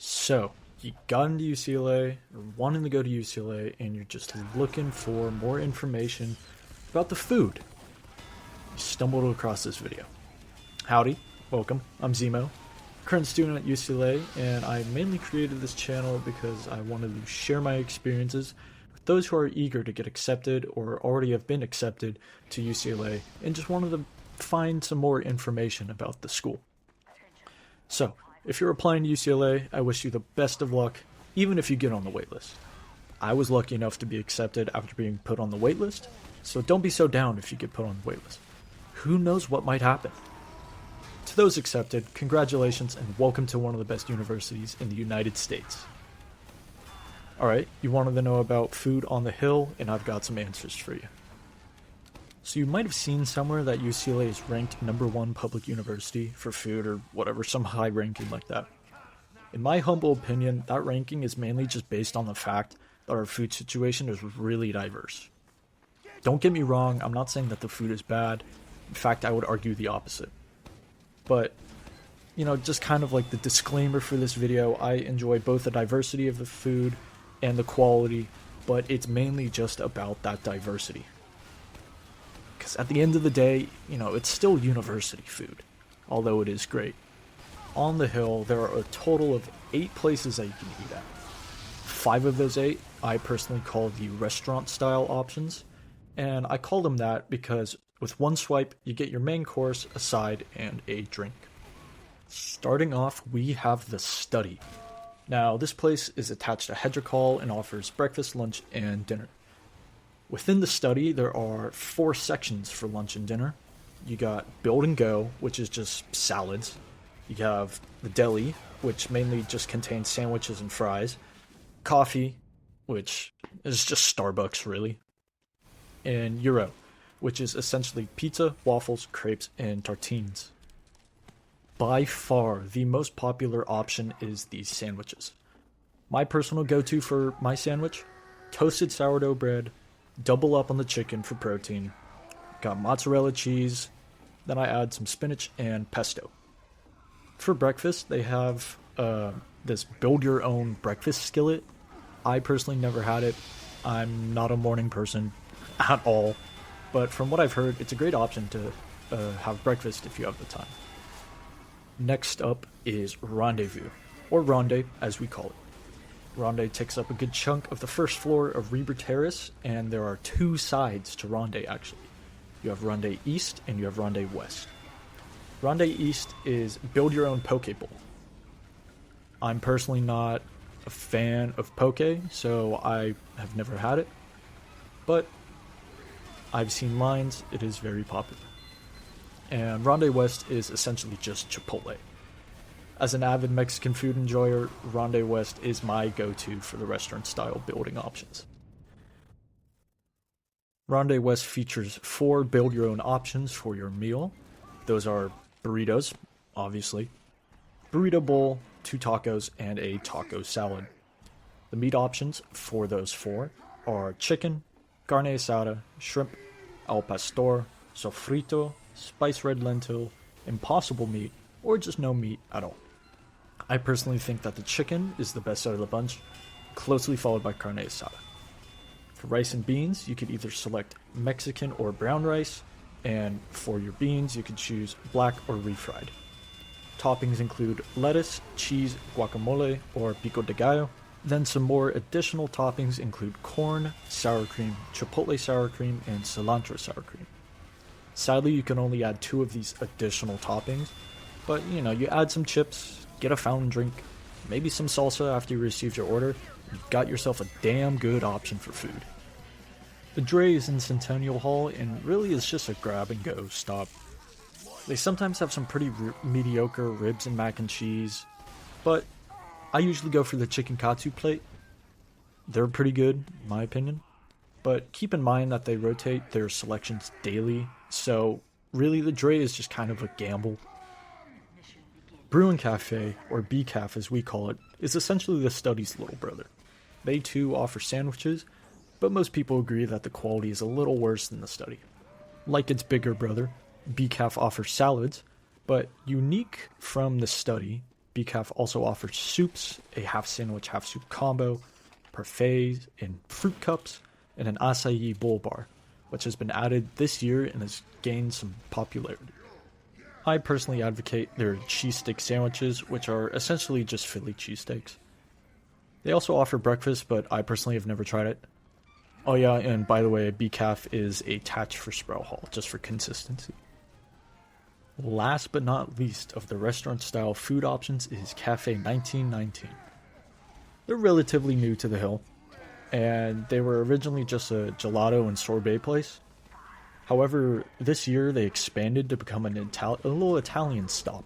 So, you got into UCLA, or wanting to go to UCLA, and you're just looking for more information about the food. You stumbled across this video. Howdy, welcome, I'm Zeemo, current student at UCLA, and I mainly created this channel because I wanted to share my experiences with those who are eager to get accepted or already have been accepted to UCLA and just wanted to find some more information about the school. So, if you're applying to UCLA, I wish you the best of luck, even if you get on the waitlist. I was lucky enough to be accepted after being put on the waitlist, so don't be so down if you get put on the waitlist. Who knows what might happen? To those accepted, congratulations and welcome to one of the best universities in the United States. Alright, you wanted to know about food on the hill, and I've got some answers for you. So you might have seen somewhere that UCLA is ranked #1 public university for food or whatever, some high ranking like that. In my humble opinion, that ranking is mainly just based on the fact that our food situation is really diverse. Don't get me wrong, I'm not saying that the food is bad. In fact, I would argue the opposite. But, just kind of like the disclaimer for this video, I enjoy both the diversity of the food and the quality, but it's mainly just about that diversity. Because at the end of the day, it's still university food, although it is great. On the hill, there are a total of 8 places that you can eat at. 5 of those 8, I personally call the restaurant-style options, and I call them that because with one swipe, you get your main course, a side, and a drink. Starting off, we have the Study. Now, this place is attached to Hedrick Hall and offers breakfast, lunch, and dinner. Within the Study, there are 4 sections for lunch and dinner. You got Build and Go, which is just salads. You have the Deli, which mainly just contains sandwiches and fries. Coffee, which is just Starbucks, really. And Euro, which is essentially pizza, waffles, crepes, and tartines. By far, the most popular option is these sandwiches. My personal go-to for my sandwich, toasted sourdough bread, double up on the chicken for protein, got mozzarella cheese, then I add some spinach and pesto. For breakfast, they have this build-your-own breakfast skillet. I personally never had it. I'm not a morning person at all, but from what I've heard, it's a great option to have breakfast if you have the time. Next up is Rendezvous, or Ronde as we call it. Ronde takes up a good chunk of the first floor of Reber Terrace, and there are 2 sides to Ronde actually. You have Ronde East and you have Ronde West. Ronde East is build your own poke bowl. I'm personally not a fan of poke, so I have never had it, but I've seen lines, it is very popular. And Ronde West is essentially just Chipotle. As an avid Mexican food enjoyer, Ronde West is my go-to for the restaurant-style building options. Ronde West features 4 build-your-own options for your meal. Those are burritos, obviously, burrito bowl, 2 tacos, and a taco salad. The meat options for those 4 are chicken, carne asada, shrimp, al pastor, sofrito, spice red lentil, impossible meat, or just no meat at all. I personally think that the chicken is the best out of the bunch, closely followed by carne asada. For rice and beans, you could either select Mexican or brown rice, and for your beans, you could choose black or refried. Toppings include lettuce, cheese, guacamole, or pico de gallo. Then some more additional toppings include corn, sour cream, chipotle sour cream, and cilantro sour cream. Sadly, you can only add 2 of these additional toppings, but you add some chips, get a fountain drink, maybe some salsa after you received your order, you've got yourself a damn good option for food. The Dre is in Centennial Hall and really is just a grab-and-go stop. They sometimes have some pretty mediocre ribs and mac and cheese, but I usually go for the chicken katsu plate. They're pretty good, in my opinion, but keep in mind that they rotate their selections daily, so really the Dre is just kind of a gamble. Bruin Cafe, or BCAF as we call it, is essentially the Study's little brother. They too offer sandwiches, but most people agree that the quality is a little worse than the Study. Like its bigger brother, BCAF offers salads, but unique from the Study, BCAF also offers soups, a half sandwich, half soup combo, parfaits in fruit cups, and an acai bowl bar, which has been added this year and has gained some popularity. I personally advocate their cheese steak sandwiches, which are essentially just Philly cheesesteaks. They also offer breakfast, but I personally have never tried it. Oh yeah, and by the way, BCAF is attached for Sprout Hall, just for consistency. Last but not least of the restaurant-style food options is Cafe 1919. They're relatively new to the hill, and they were originally just a gelato and sorbet place. However, this year they expanded to become a little Italian stop.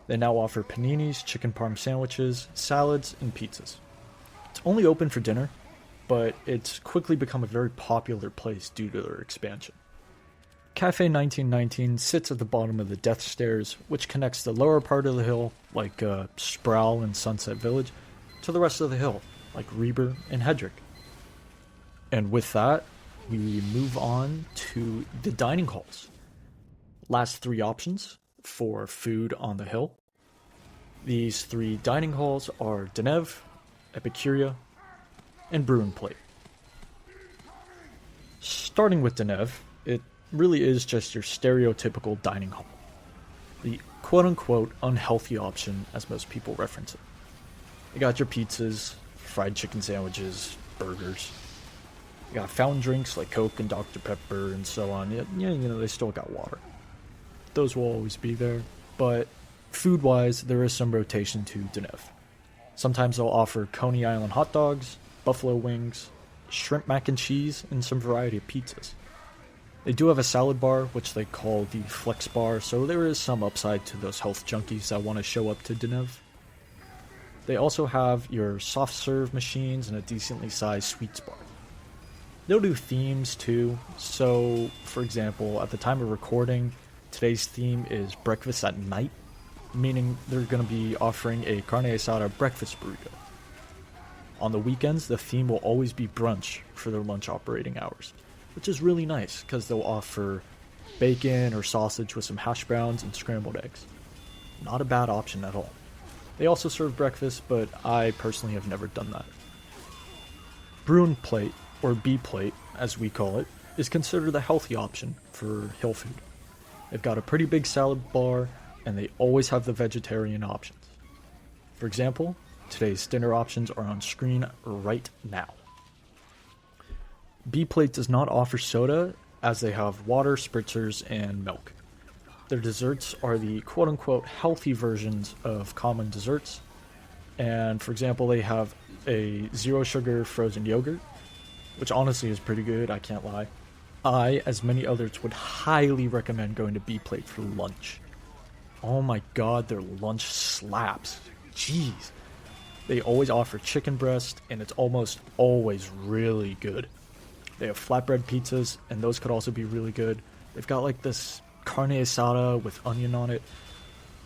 They now offer paninis, chicken parm sandwiches, salads, and pizzas. It's only open for dinner, but it's quickly become a very popular place due to their expansion. Cafe 1919 sits at the bottom of the Death Stairs, which connects the lower part of the hill, like Sproul and Sunset Village, to the rest of the hill, like Reber and Hedrick. And with that, we move on to the dining halls. Last three options for food on the hill. These three dining halls are Denev, Epicuria, and Brew and Plate. Starting with Denev, it really is just your stereotypical dining hall. The quote-unquote unhealthy option, as most people reference it. You got your pizzas, fried chicken sandwiches, burgers. You got fountain drinks like Coke and Dr. Pepper and so on. They still got water. Those will always be there. But food-wise, there is some rotation to Denev. Sometimes they'll offer Coney Island hot dogs, buffalo wings, shrimp mac and cheese, and some variety of pizzas. They do have a salad bar, which they call the Flex Bar, so there is some upside to those health junkies that want to show up to Denev. They also have your soft serve machines and a decently sized sweets bar. They'll do themes too, so for example, at the time of recording, today's theme is breakfast at night, meaning they're going to be offering a carne asada breakfast burrito. On the weekends, the theme will always be brunch for their lunch operating hours, which is really nice because they'll offer bacon or sausage with some hash browns and scrambled eggs. Not a bad option at all. They also serve breakfast, but I personally have never done that. Brew and Plate, or B Plate as we call it, is considered the healthy option for hill food. They've got a pretty big salad bar, and they always have the vegetarian options. For example, today's dinner options are on screen right now. B Plate does not offer soda, as they have water, spritzers, and milk. Their desserts are the quote-unquote healthy versions of common desserts. And for example, they have a zero sugar frozen yogurt, which honestly is pretty good, I can't lie. I, as many others, would highly recommend going to B Plate for lunch. Oh my god, their lunch slaps. Jeez. They always offer chicken breast, and it's almost always really good. They have flatbread pizzas, and those could also be really good. They've got like this carne asada with onion on it.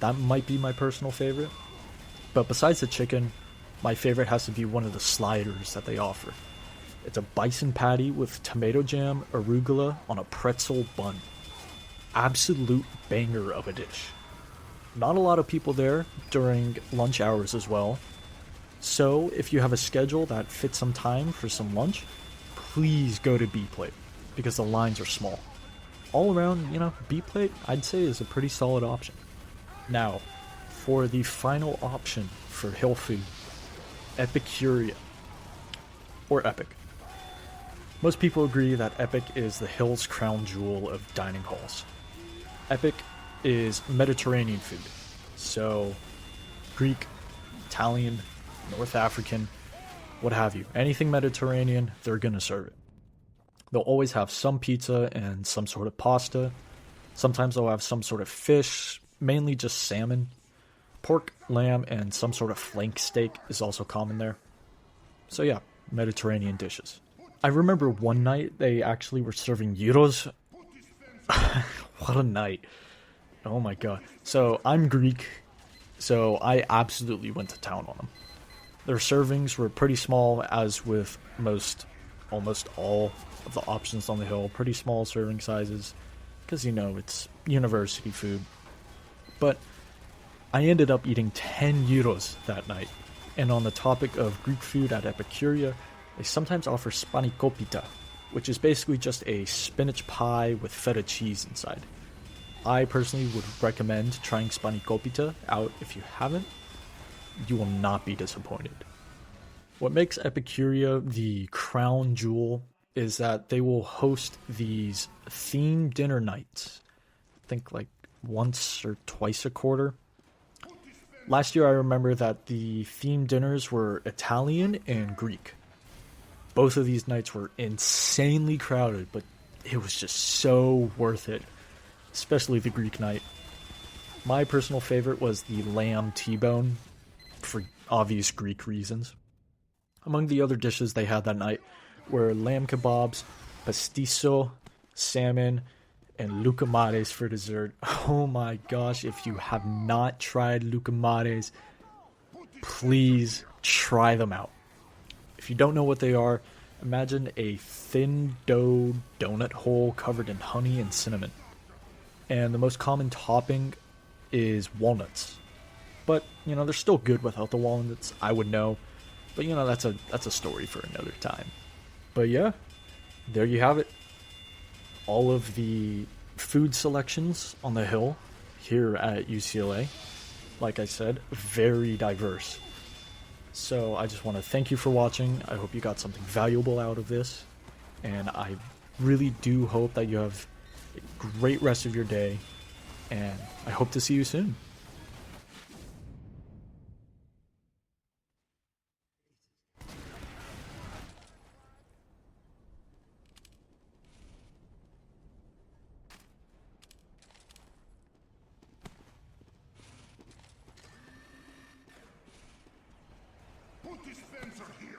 That might be my personal favorite. But besides the chicken, my favorite has to be one of the sliders that they offer. It's a bison patty with tomato jam, arugula on a pretzel bun. Absolute banger of a dish. Not a lot of people there during lunch hours as well. So if you have a schedule that fits some time for some lunch, please go to B Plate because the lines are small. All around, B Plate, I'd say, is a pretty solid option. Now, for the final option for hill food, Epicuria, or Epic. Most people agree that Epic is the hill's crown jewel of dining halls. Epic is Mediterranean food, so Greek, Italian, North African, what have you. Anything Mediterranean, they're gonna serve it. They'll always have some pizza and some sort of pasta. Sometimes they'll have some sort of fish, mainly just salmon. Pork, lamb, and some sort of flank steak is also common there. So yeah, Mediterranean dishes. I remember one night they actually were serving gyros. What a night. Oh my god. So I'm Greek, so I absolutely went to town on them. Their servings were pretty small, as with almost all of the options on the hill. Pretty small serving sizes, because it's university food. But I ended up eating 10 euros that night. And on the topic of Greek food at Epicuria, they sometimes offer spanikopita, which is basically just a spinach pie with feta cheese inside. I personally would recommend trying spanikopita out if you haven't. You will not be disappointed. What makes Epicuria the crown jewel is that they will host these themed dinner nights. I think like once or twice a quarter. Last year I remember that the themed dinners were Italian and Greek. Both of these nights were insanely crowded, but it was just so worth it, especially the Greek night. My personal favorite was the lamb T-bone, for obvious Greek reasons. Among the other dishes they had that night were lamb kebabs, pastiso, salmon, and lucamares for dessert. Oh my gosh, if you have not tried lucamares, please try them out. If you don't know what they are, imagine a thin dough donut hole covered in honey and cinnamon. And the most common topping is walnuts. But, they're still good without the walnuts, I would know. But, that's a story for another time. But yeah, there you have it. All of the food selections on the hill here at UCLA. Like I said, very diverse. So I just want to thank you for watching. I hope you got something valuable out of this. And I really do hope that you have a great rest of your day. And I hope to see you soon. Put this fencer here!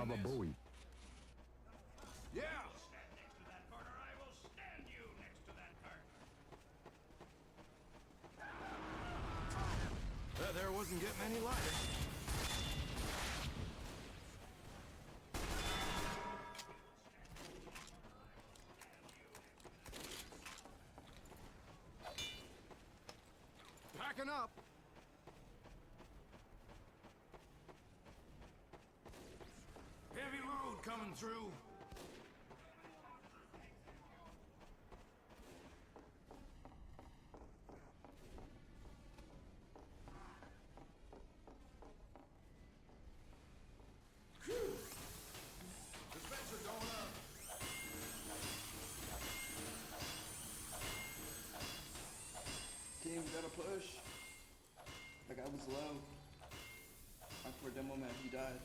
Baba Booey. Yeah! Stand next to that cart, or I will stand you next to that cart. That there wasn't getting any lighter. Packing up. Heavy load coming through. Dispenser going up. Team, we gotta push. That guy was low. My poor demo man, he died.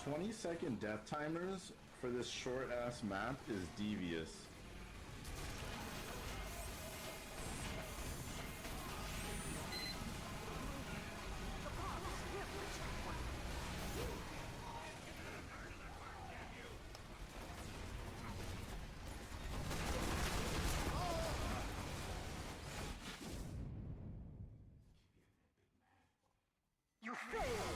20-second death timers for this short ass map is devious. You failed!